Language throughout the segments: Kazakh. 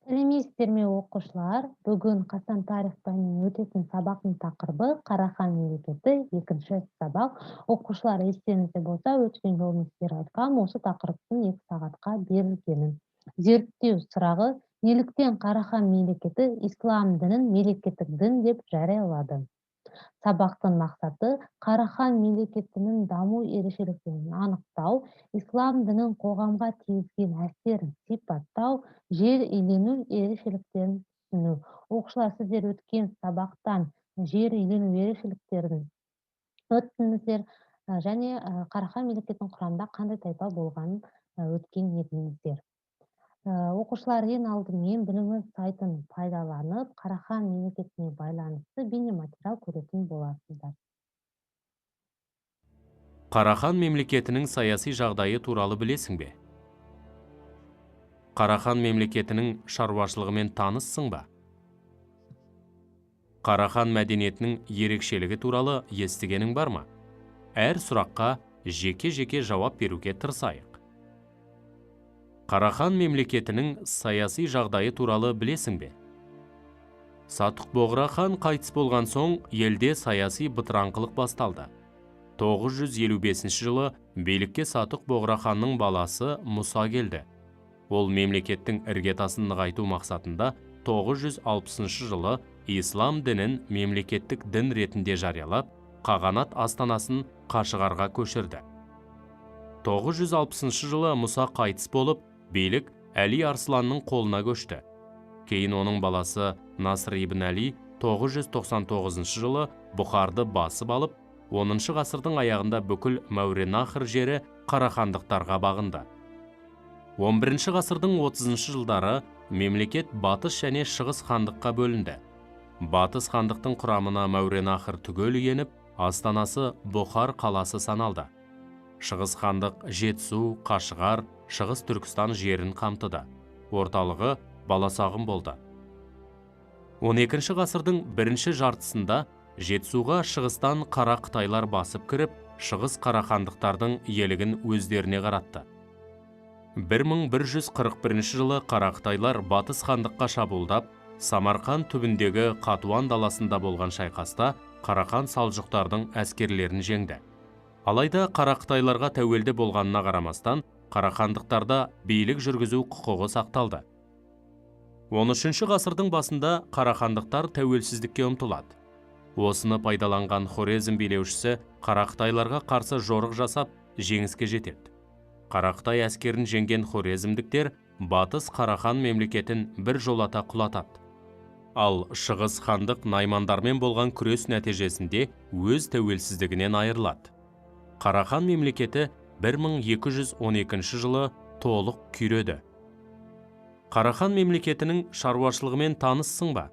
Сәлеметсіздер ме оқушылар? Бүгін Қазақстан тарих пәнінен өтетін сабақтың тақырыбы Қарахан мемлекеті екінші сабақ. Оқушылар естеріңізде болса, өткен жолы сіздер айтқан осы тақырыптың 2 сағатқа берілгенін. Зерттеу сұрағы: неліктен Қарахан мемлекеті ислам дінін мемлекеттік дін деп жариялады? Сабақтың мақсаты Қарахан мемлекетінің даму ерекшеліктерін анықтау, ислам дінінің қоғамға тигізген әсерін сипаттау, жер иелену ерекшеліктерін түсіну. Оқушылар, сіздер өткен сабақтан жер иелену ерекшеліктерін өттіңіздер және Қарахан мемлекетінің құрамында қандай тайпа болғанын өткен едіңіздер. Оқушылар ең алдымен біліміңіз сайтын пайдаланып, Қарахан мемлекетіне байланысты бейнематериал көретін боласыздар. Қарахан мемлекетінің саяси жағдайы туралы білесің бе? Қарахан мемлекетінің шаруашылығымен таныссың ба? Қарахан мәдениетінің ерекшелігі туралы естігенің бар ма? Әр сұраққа жеке-жеке жауап беруге тырысайық. Қарахан мемлекетінің саяси жағдайы туралы білесің бе? Сатуқ-боғра хан қайтыс болған соң, елде саяси бытыраңқылық басталды. 955 жылы билікке Сатуқ-боғра ханның баласы Мұса келді. Ол мемлекеттің іргетасын нығайту мақсатында 960 жылы ислам дінін мемлекеттік дін ретінде жариялап, қағанат астанасын Қашғарға көшірді. 960 жылы Мұса қайтыс болып, билік Әли Арсланның қолына көшті. Кейін оның баласы Насыр ибн Әли 999 жылы Бұхарды басып алып, 10 ғасырдың аяғында бүкіл Мәуереннахр жері қарахандықтарға бағынды. 11 ғасырдың 30 жылдары мемлекет батыс және шығыс хандыққа бөлінді. Батыс хандықтың құрамына Мәуереннахр түгел еніп, астанасы Бұхар қаласы саналды. Шығыс хандық Жетісу, Қашғар, Шығыс Түркістан жерін қамтыды. Орталығы Баласағұн болды. 12 ғасырдың бірінші жартысында Жетісуға шығыстан қара қытайлар басып кіріп, шығыс қарахандықтардың иелігін өздеріне қаратты. 1141 жылы қара қытайлар батыс хандыққа шабуылдап, Самарқан түбіндегі Қатуан даласында болған шайқаста Қарахан салжұқтардың әскерлерін жеңді. Алайда қара қытайларға тәуелді болғанына қарамастан, қарахандықтарда билік жүргізу құқығы сақталды. 13 ғасырдың басында қарахандықтар тәуелсіздікке ұмтылады. Осыны пайдаланған Хорезм билеушісі қара қытайларға қарсы жорық жасап, жеңіске жетеді. Қара Қытай әскерін жеңген хорезмдіктер батыс Қарахан мемлекетін бір жолата құлатады. Ал шығыс хандық наймандармен болған күрес нәтижесінде өз тәуелсіздігінен айырылады. Қарахан мемлекеті 1212 жылы толық күйреді. Қарахан мемлекетінің шаруашылығымен таныссың ба?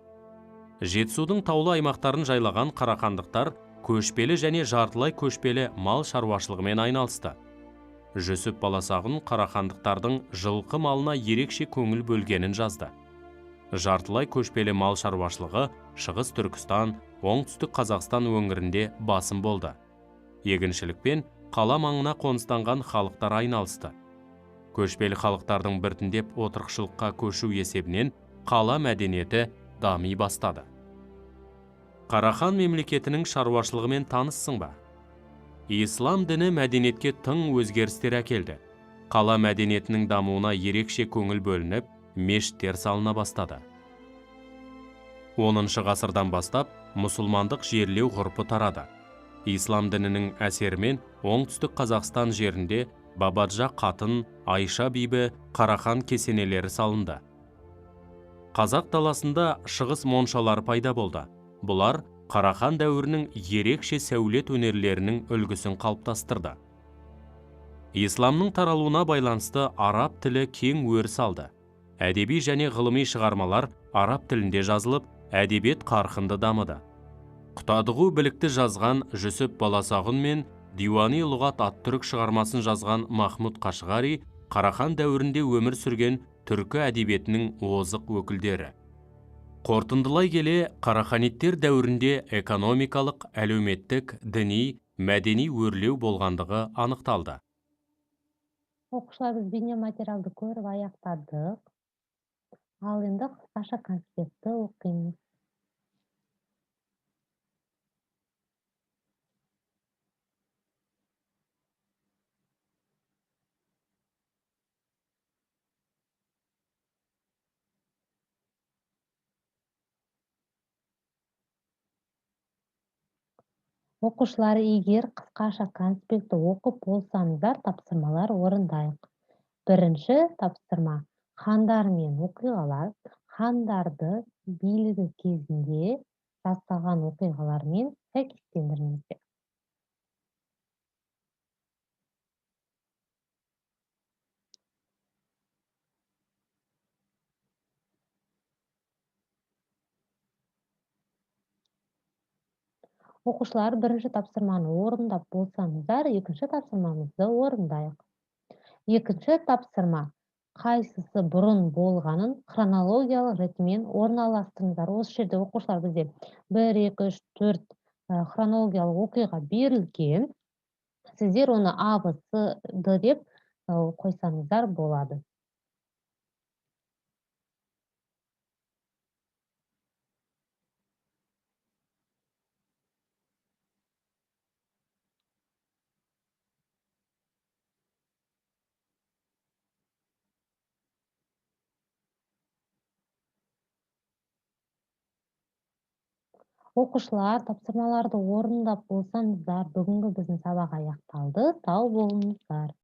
Жетісудың таулы аймақтарын жайлаған қарахандықтар көшпелі және жартылай көшпелі мал шаруашылығымен айналысты. Жүсіп Баласағұн қарахандықтардың жылқы малына ерекше көңіл бөлгенін жазды. Жартылай көшпелі мал шаруашылығы Шығыс Түркістан, Оңтүстік Қазақстан өңірінде басым болды. Егіншілікпен қала маңына қоныстанған халықтар айналысты. Көшпелі халықтардың біртіндеп отырықшылыққа көшу есебінен қала мәдениеті дами бастады. Қарахан мемлекетінің шаруашылығымен таныссың ба? Ислам діні мәдениетке тың өзгерістер әкелді. Қала мәдениетінің дамуына ерекше көңіл бөлініп, мешіттер салына бастады. 10 ғасырдан бастап мұсылмандық жерлеу ғұрпы тарады. Ислам дінінің әсерімен Оңтүстік Қазақстан жерінде Бабаджа қатын, Айша бибі, Қарахан кесенелері салынды. Қазақ даласында шығыс моншалар пайда болды. Бұлар Қарахан дәуірінің ерекше сәулет өнерлерінің үлгісін қалыптастырды. Исламның таралуына байланысты араб тілі кең өріс алды. Әдеби және ғылыми шығармалар араб тілінде жазылып, әдебиет қарқынды дамыды. Құтадғу білікті жазған Жүсіп Баласағұн мен Диуани лұғат ат-түрік шығармасын жазған Махмұд Қашғари Қарахан дәуірінде өмір сүрген түркі әдебиетінің озық өкілдері. Қорытындылай келе, қараханиттер дәуірінде экономикалық, әлеуметтік, діни, мәдени өрлеу болғандығы анықталды. Оқушылар, біз бейнематериалды көріп аяқтадық. Ал эми кыскача конспектти окуйбуз. Окуучулар, эгер кыскача конспектти окуп болсоңуздар, тапсырмалар орундайык. Биринчи тапсырма: хандар менен окуйгалар. Хандарды бийлиги кезинде жасаган окуйгалар менен сайкестендириңиздер. Окуучулар, биринчи тапсырманы орундап болсоңуздар, экинчи тапсырмамызды орундайык. Экинчи тапсырма: кайсысы бурун болгонун хронологиялык иретинен оруналаштырыңыздар. Ошол жерде окуучулар бизде 1, 2, 3, 4 хронологиялык окуйга берилген. Сиздер уну А, Б, С, Д деп койсоңуздар болот. Окуучулар, тапсырмаларды орундап болсоңуздар, бүгүнкү биздин сабак аякталды. Сау болуңуздар.